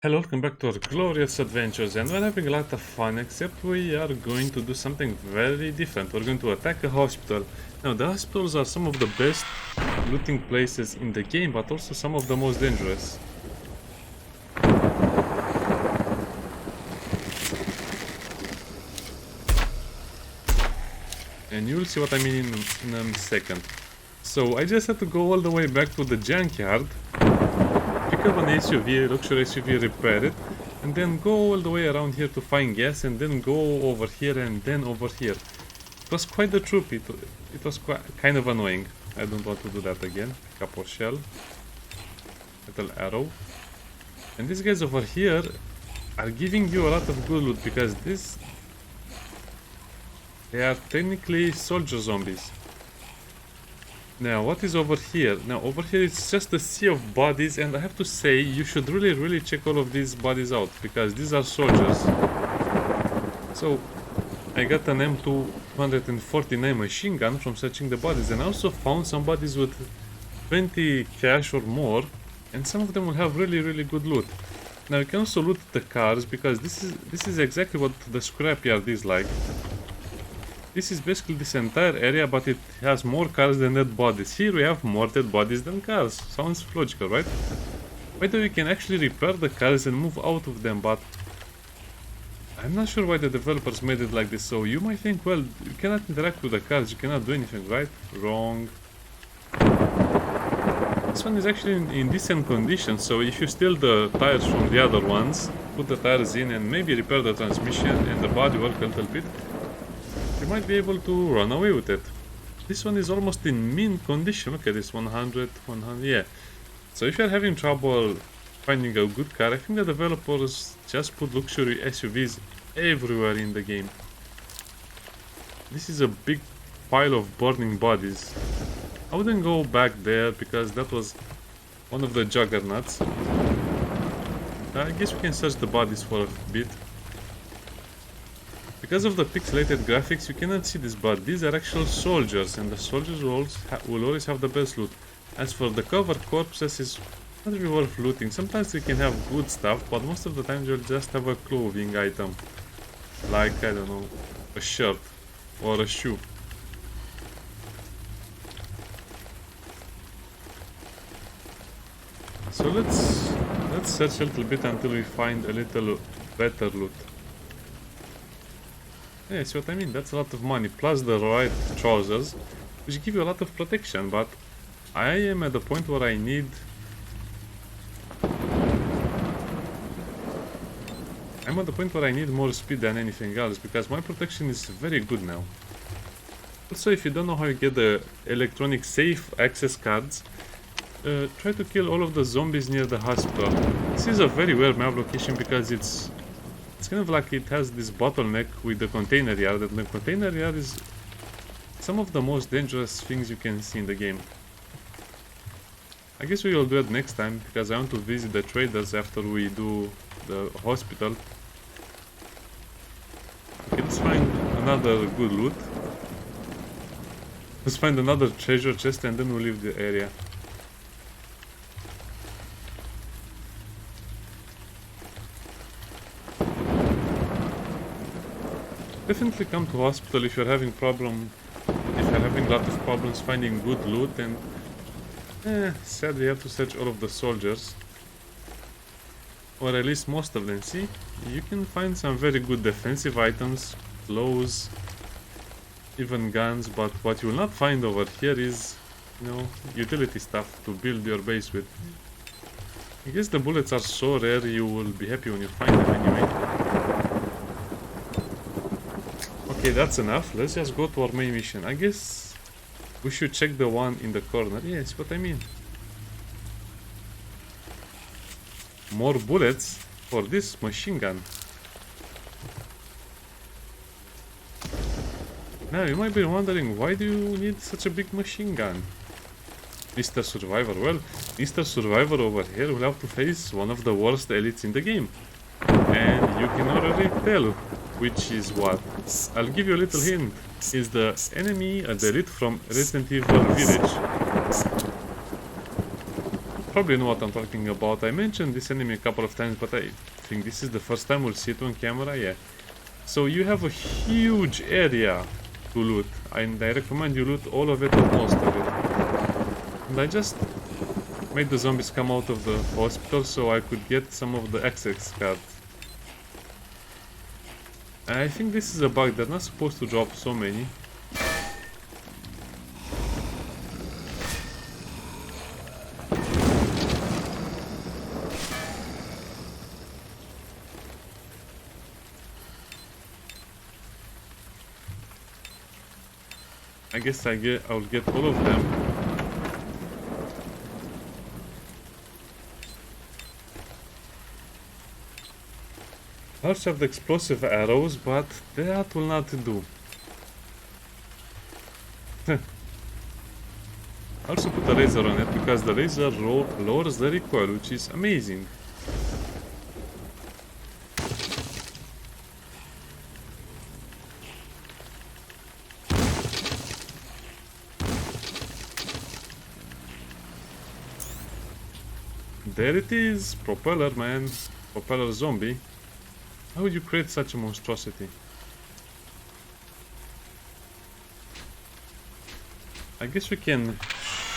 Hello, welcome back to our glorious adventures, and we're having a lot of fun, except we are going to do something very different. We're going to attack a hospital. Now, the hospitals are some of the best looting places in the game, but also some of the most dangerous. And you'll see what I mean in a second. So, I just had to go all the way back to the junkyard, pick up an SUV, luxury SUV, repair it, and then go all the way around here to find gas, and then go over here and then over here. It was quite the troop. It was kind of annoying. I don't want to do that again. Pick up a shell, metal arrow, and these guys over here are giving you a lot of good loot because they are technically soldier zombies. Now, what is over here? Now, over here it's just a sea of bodies, and I have to say, you should really check all of these bodies out, because these are soldiers. So, I got an M249 machine gun from searching the bodies, and I also found some bodies with 20 cash or more, and some of them will have really good loot. Now, you can also loot the cars, because this is exactly what the scrapyard is like. This is basically this entire area, but it has more cars than dead bodies. Here we have more dead bodies than cars. Sounds logical, right? By the way, you can actually repair the cars and move out of them, but I'm not sure why the developers made it like this. So you might think, well, you cannot interact with the cars, you cannot do anything, right? Wrong. This one is actually in decent condition, so if you steal the tires from the other ones, put the tires in and maybe repair the transmission and the body work a little bit, you might be able to run away with it. This one is almost in mint condition. Look at this, 100, yeah. So if you're having trouble finding a good car, I think the developers just put luxury SUVs everywhere in the game. This is a big pile of burning bodies. I wouldn't go back there because that was one of the juggernauts. I guess we can search the bodies for a bit. Because of the pixelated graphics, you cannot see this, but these are actual soldiers, and the soldiers will always have the best loot. As for the covered corpses, it's not really worth looting. Sometimes you can have good stuff, but most of the time you'll just have a clothing item. Like, I don't know, a shirt or a shoe. So let's search a little bit until we find a little better loot. Yeah, see what I mean? That's a lot of money, plus the right trousers, which give you a lot of protection, but I am at the point where I need... I'm at the point where I need more speed than anything else, because my protection is very good now. Also, if you don't know how you get the electronic safe access cards, try to kill all of the zombies near the hospital. This is a very weird map location because it's kind of like it has this bottleneck with the container yard, and the container yard is some of the most dangerous things you can see in the game. I guess we will do it next time, because I want to visit the traders after we do the hospital. Okay, let's find another good loot. Let's find another treasure chest and then we'll leave the area. Definitely come to hospital if you're having a lot of problems finding good loot, and sadly you have to search all of the soldiers, or at least most of them. See, you can find some very good defensive items, clothes, even guns, but what you will not find over here is, you know, utility stuff to build your base with. I guess the bullets are so rare you will be happy when you find them anyway. Okay, that's enough. Let's just go to our main mission. I guess we should check the one in the corner. Yeah, that's what I mean. More bullets for this machine gun. Now, you might be wondering, why do you need such a big machine gun, Mr. Survivor? Well, Mr. Survivor over here will have to face one of the worst elites in the game. And you can already tell which is what. I'll give you a little hint. Is the enemy the elite from Resident Evil Village. probably know what I'm talking about. I mentioned this enemy a couple of times, but I think this is the first time we'll see it on camera, yeah. So you have a huge area to loot, and I recommend you loot all of it or most of it. And I just made the zombies come out of the hospital so I could get some of the XX cards. And I think this is a bug, they're not supposed to drop so many. I guess I'll get all of them. I also have the explosive arrows, but that will not do. I also put a laser on it because the laser lowers the recoil, which is amazing. There it is, propeller man, propeller zombie. How would you create such a monstrosity? I guess we can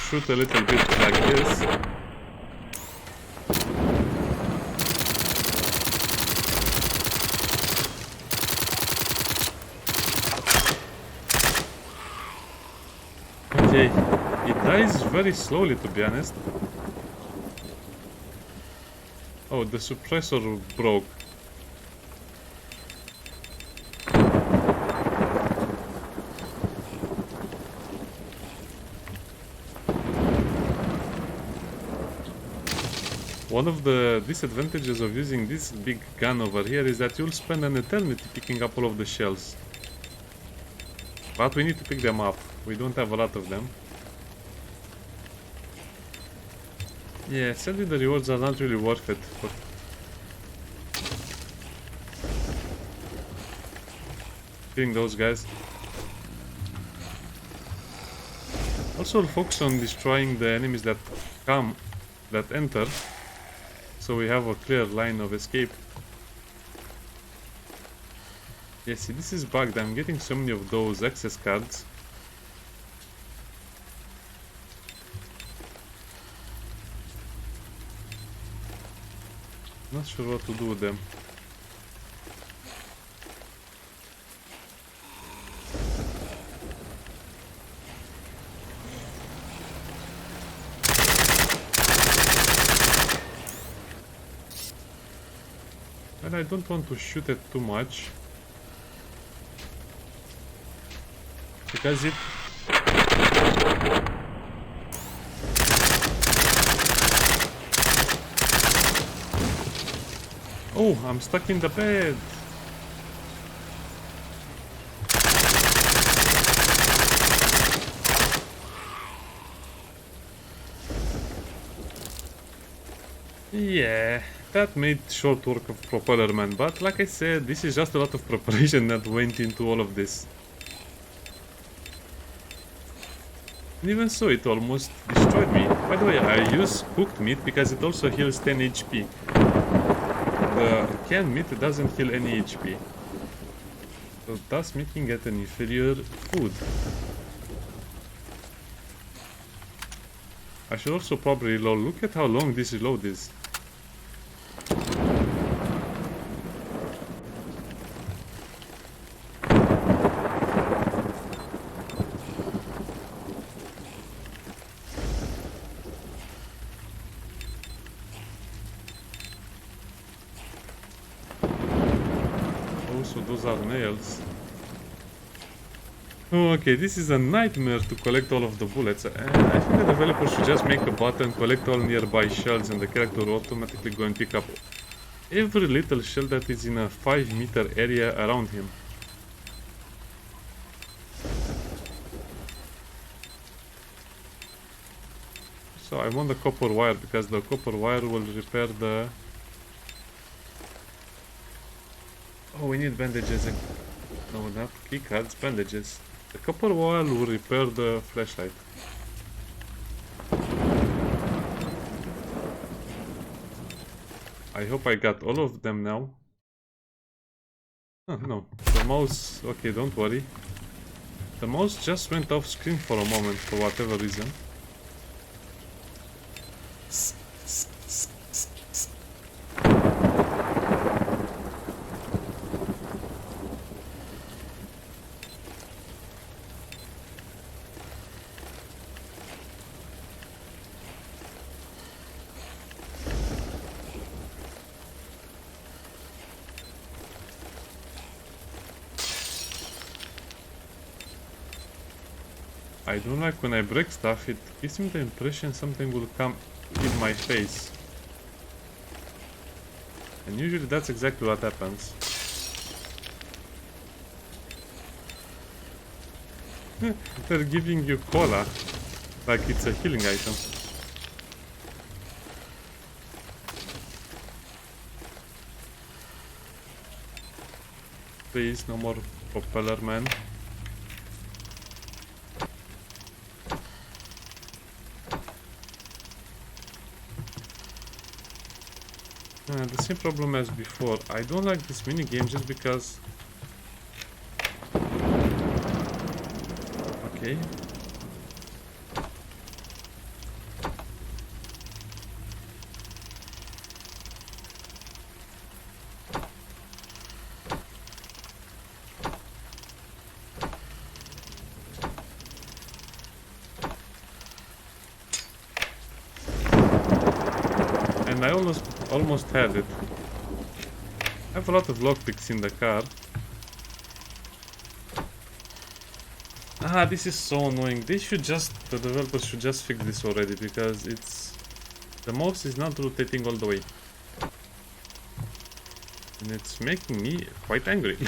shoot a little bit like this. Okay, it dies very slowly, to be honest. Oh, the suppressor broke. One of the disadvantages of using this big gun over here is that you'll spend an eternity picking up all of the shells. But we need to pick them up. We don't have a lot of them. Yeah, sadly the rewards are not really worth it. But killing those guys. Also focus on destroying the enemies that enter. So we have a clear line of escape. Yeah, see, this is bugged. I'm getting so many of those access cards. Not sure what to do with them. And I don't want to shoot it too much. Because it... Oh, I'm stuck in the bed. Yeah, that made short work of Propeller Man, but like I said, this is just a lot of preparation that went into all of this. And even so, it almost destroyed me. By the way, I use cooked meat because it also heals 10 HP. The canned meat doesn't heal any HP. So thus making it an inferior food. I should also probably reload. Look at how long this reload is. Also, those are nails. Oh, okay, this is a nightmare to collect all of the bullets. I think the developer should just make a button, collect all nearby shells, and the character will automatically go and pick up every little shell that is in a 5-meter area around him. So I want the copper wire because the copper wire will repair the... Oh, we need bandages. No, not keycards, bandages. The copper wire will repair the flashlight. I hope I got all of them now. Oh, no, the mouse... Okay, don't worry. The mouse just went off screen for a moment for whatever reason. I don't like when I break stuff, it gives me the impression something will come in my face. And usually that's exactly what happens. They're giving you cola, like it's a healing item. Please, no more propeller man. The same problem as before. I don't like this minigame just because... Okay. And I almost had it. I have a lot of lockpicks in the car. Ah, this is so annoying. They should just... The developers should just fix this already, because it's... The mouse is not rotating all the way. And it's making me quite angry.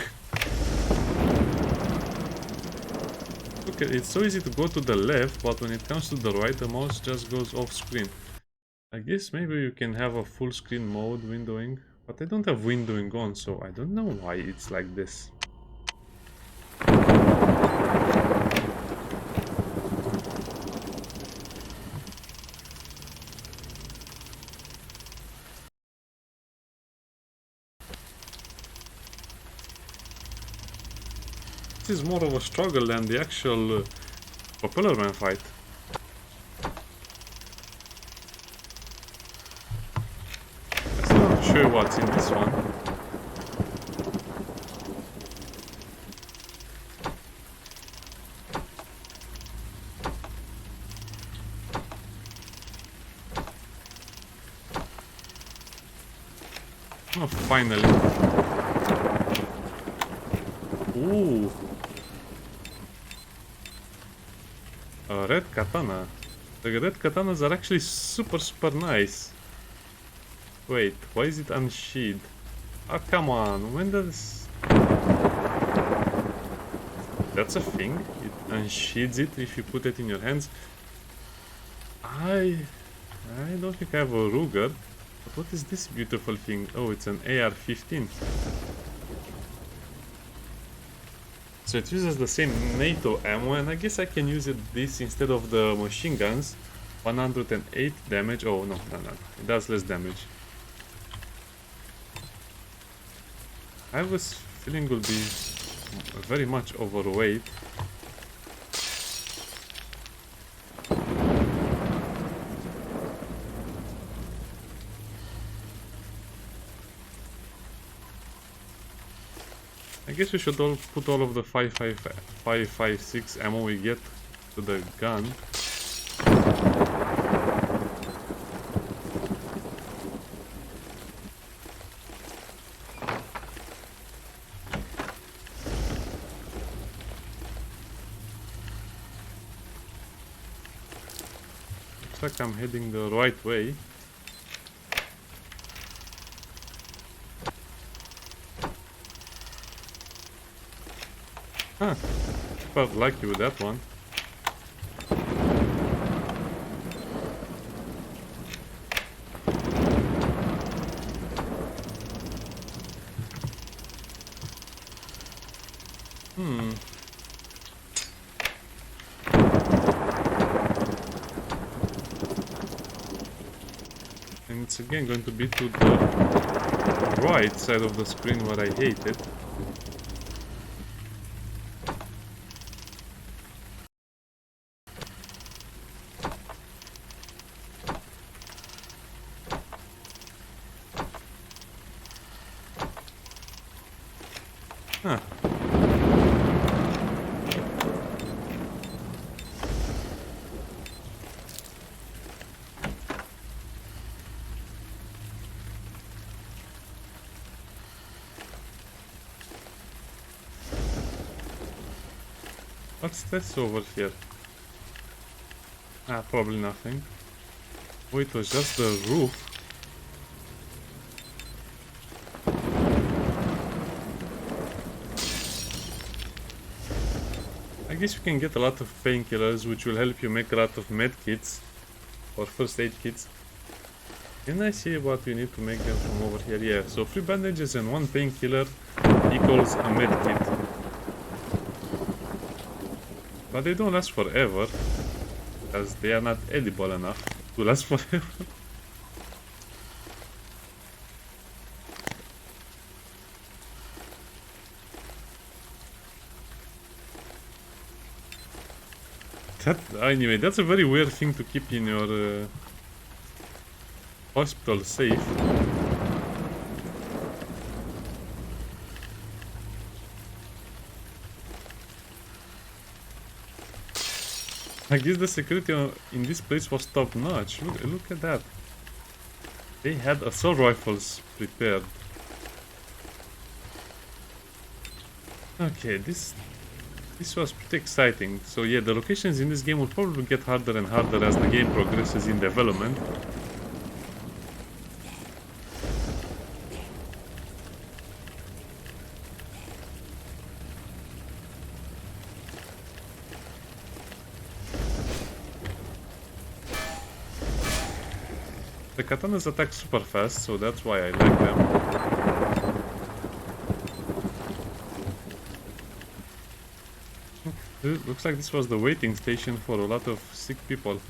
Okay, it's so easy to go to the left, but when it comes to the right, the mouse just goes off screen. I guess maybe you can have a full screen mode windowing, but I don't have windowing on, so I don't know why it's like this. This is more of a struggle than the actual propeller man fight. I'm still not sure what's in this one. Oh, finally. Ooh. A red katana. The red katanas are actually super nice. Wait, why is it unsheathed? Oh, come on, when does... That's a thing? It unsheathes it if you put it in your hands? I don't think I have a Ruger. But what is this beautiful thing? Oh, it's an AR-15. So it uses the same NATO ammo, and I guess I can use this instead of the machine guns. 108 damage. Oh, no. It does less damage. I was feeling will be very much overweight. I guess we should all put all of the 5.56 ammo we get to the gun. Looks like I'm heading the right way. Huh, quite lucky with that one. And it's once again going to be to the right side of the screen where I hate it. Huh. What's this over here? Ah, probably nothing. Oh, it was just the roof. I guess you can get a lot of painkillers, which will help you make a lot of med kits or first aid kits. Can I see what we need to make them from over here? Yeah, so 3 bandages and 1 painkiller equals a med kit. But they don't last forever, because they are not edible enough to last forever. Anyway, that's a very weird thing to keep in your hospital safe. I guess the security in this place was top notch. Look at that. They had assault rifles prepared. Okay, this was pretty exciting. So yeah, the locations in this game will probably get harder and harder as the game progresses in development. The katanas attack super fast, so that's why I like them. Looks like this was the waiting station for a lot of sick people.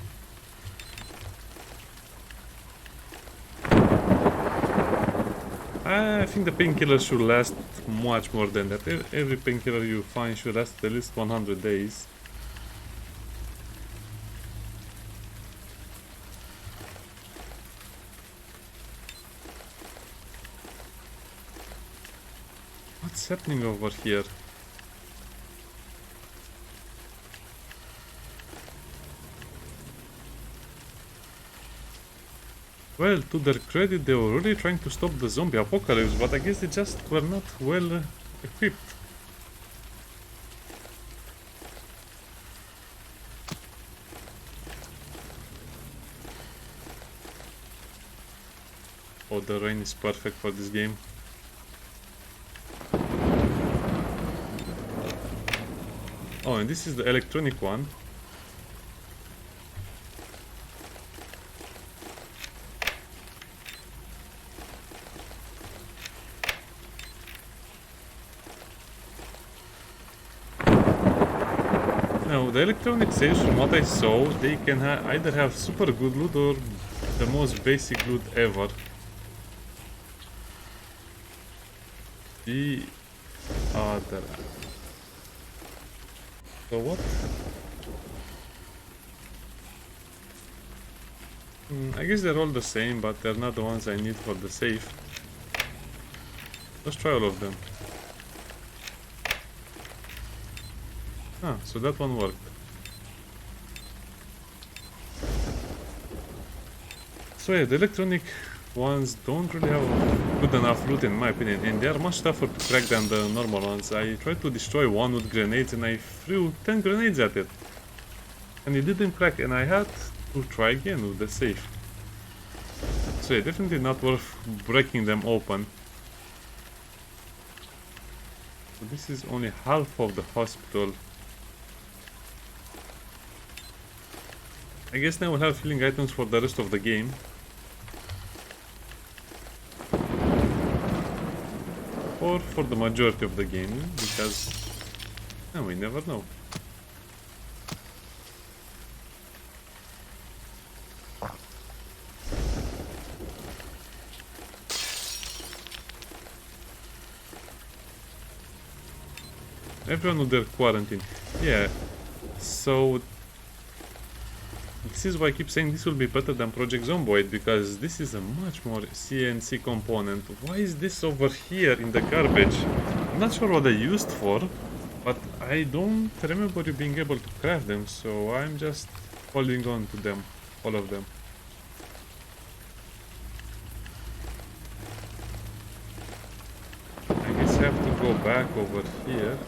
I think the painkiller should last much more than that. Every painkiller you find should last at least 100 days. What's happening over here? Well, to their credit, they were really trying to stop the zombie apocalypse, but I guess they just were not well equipped. Oh, the rain is perfect for this game. Oh, and this is the electronic one. Now, the electronic saves, from what I saw, they can either have super good loot or the most basic loot ever. The other. So what? I guess they're all the same, but they're not the ones I need for the safe. Let's try all of them. Ah, so that one worked. So yeah, the electronic ones don't really have good enough loot in my opinion, and they are much tougher to crack than the normal ones. I tried to destroy one with grenades and I threw 10 grenades at it. And it didn't crack, and I had to try again with the safe. So yeah, definitely not worth breaking them open. So this is only half of the hospital. I guess now we'll have healing items for the rest of the game. Or for the majority of the game, because we never know. Everyone with their quarantine. Yeah. So this is why I keep saying this will be better than Project Zomboid, because this is a much more CNC component. Why is this over here in the garbage? I'm not sure what they used for, but I don't remember you being able to craft them, so I'm just holding on to them, all of them. I guess I have to go back over here.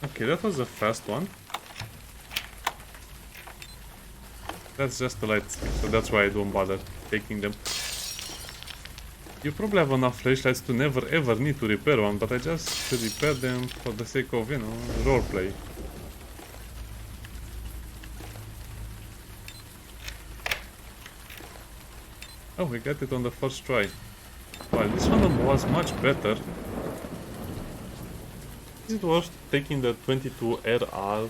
Okay, that was a fast one. That's just a light stick, so that's why I don't bother taking them. You probably have enough flashlights to never ever need to repair one, but I just repair them for the sake of, you know, roleplay. Oh, we got it on the first try. Well, this one was much better. Is it worth taking the 22 RR?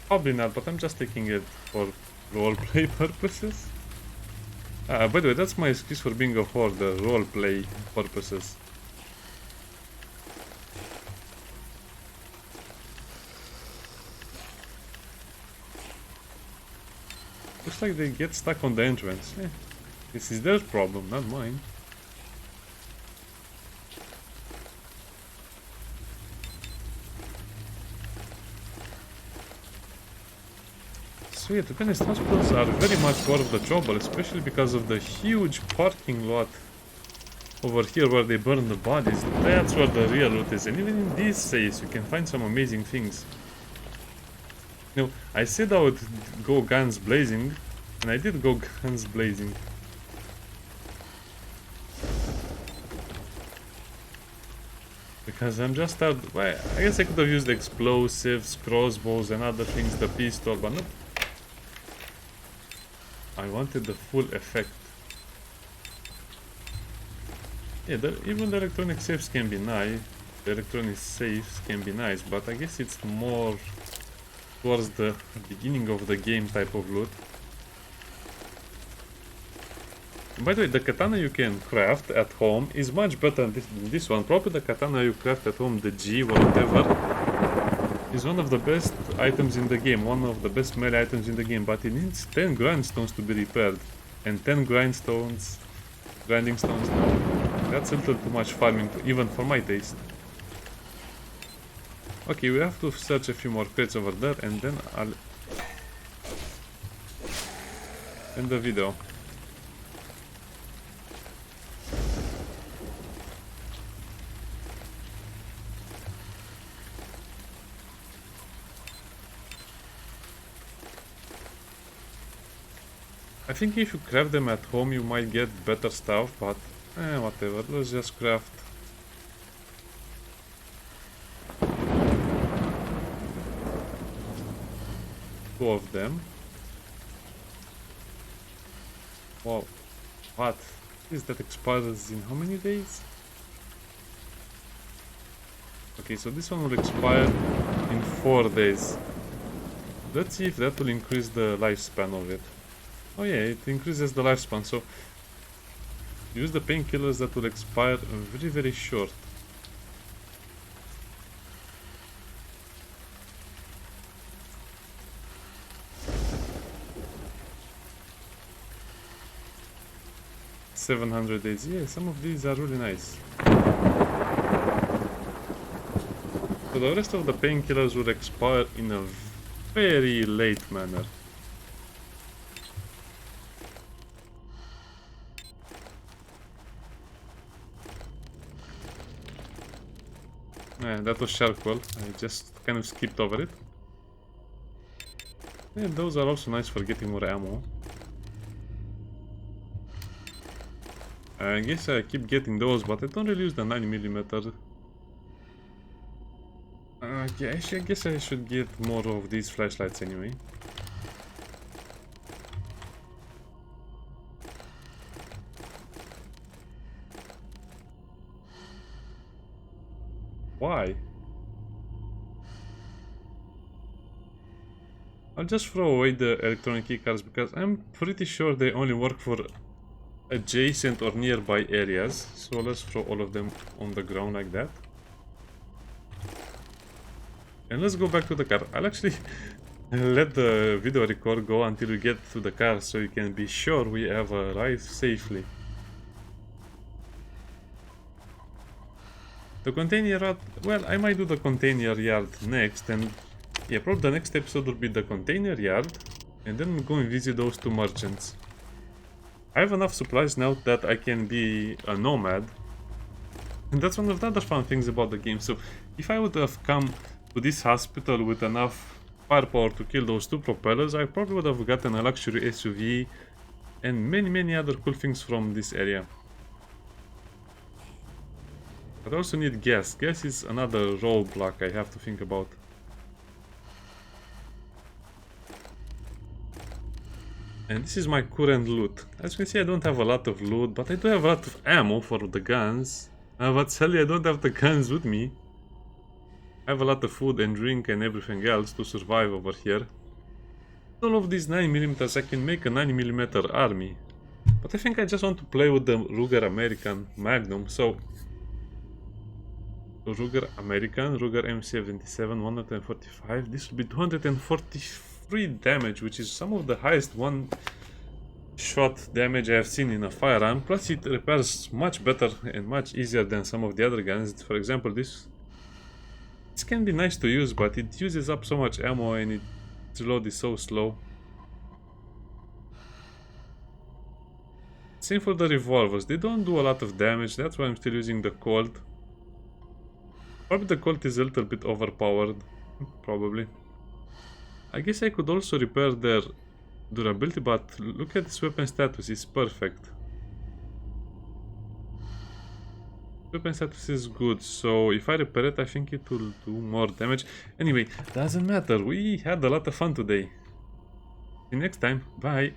Probably not, but I'm just taking it for roleplay purposes. By the way, that's my excuse for being a hoarder, roleplay purposes. Looks like they get stuck on the entrance. This is their problem, not mine. So yeah, to be honest, hospitals are very much more of the trouble, especially because of the huge parking lot over here where they burn the bodies. That's where the real loot is, and even in these safes you can find some amazing things. You know, I said I would go guns blazing, and I did go guns blazing. Because I'm just out. Well, I guess I could have used explosives, crossbows, and other things, the pistol, but nope. I wanted the full effect. Yeah, even the electronic safes can be nice. The electronic safes can be nice, but I guess it's more towards the beginning of the game type of loot. By the way, the katana you can craft at home is much better than this one. Probably the katana you craft at home, the G or whatever, is one of the best items in the game, one of the best melee items in the game, but it needs 10 grindstones to be repaired. And 10 grinding stones, no. That's a little too much farming, even for my taste. Okay, we have to search a few more crates over there, and then I'll end the video. I think if you craft them at home you might get better stuff, but whatever, let's just craft. Two of them. Wow, what? Is that expires in how many days? Okay, so this one will expire in 4 days. Let's see if that will increase the lifespan of it. Oh yeah, it increases the lifespan, so use the painkillers that will expire very, very short. $700 days. Yeah, some of these are really nice. So the rest of the painkillers will expire in a very late manner. That was charcoal. I just kind of skipped over it. And those are also nice for getting more ammo. I guess I keep getting those, but I don't really use the 9mm. Okay, I guess I should get more of these flashlights anyway. Why? I'll just throw away the electronic keycards because I'm pretty sure they only work for adjacent or nearby areas. So let's throw all of them on the ground like that. And let's go back to the car. I'll actually let the video record go until we get to the car so you can be sure we have arrived safely. The container yard, well, I might do the container yard next, and yeah, probably the next episode will be the container yard, and then go and visit those two merchants. I have enough supplies now that I can be a nomad, and that's one of the other fun things about the game. So if I would have come to this hospital with enough firepower to kill those two propellers, I probably would have gotten a luxury SUV and many other cool things from this area. But I also need gas. Gas is another roadblock I have to think about. And this is my current loot. As you can see, I don't have a lot of loot, but I do have a lot of ammo for the guns. But sadly, I don't have the guns with me. I have a lot of food and drink and everything else to survive over here. All of these 9mm, I can make a 9mm army. But I think I just want to play with the Ruger American Magnum, so... Ruger American, Ruger M77, 145. This will be 243 damage, which is some of the highest one-shot damage I have seen in a firearm. Plus it repairs much better and much easier than some of the other guns. For example, this can be nice to use, but it uses up so much ammo and its reload is so slow. Same for the revolvers. They don't do a lot of damage, that's why I'm still using the Colt. Probably the Colt is a little bit overpowered. Probably. I guess I could also repair their durability, but look at this weapon status, it's perfect. Weapon status is good, so if I repair it, I think it will do more damage. Anyway, doesn't matter, we had a lot of fun today. See you next time, bye!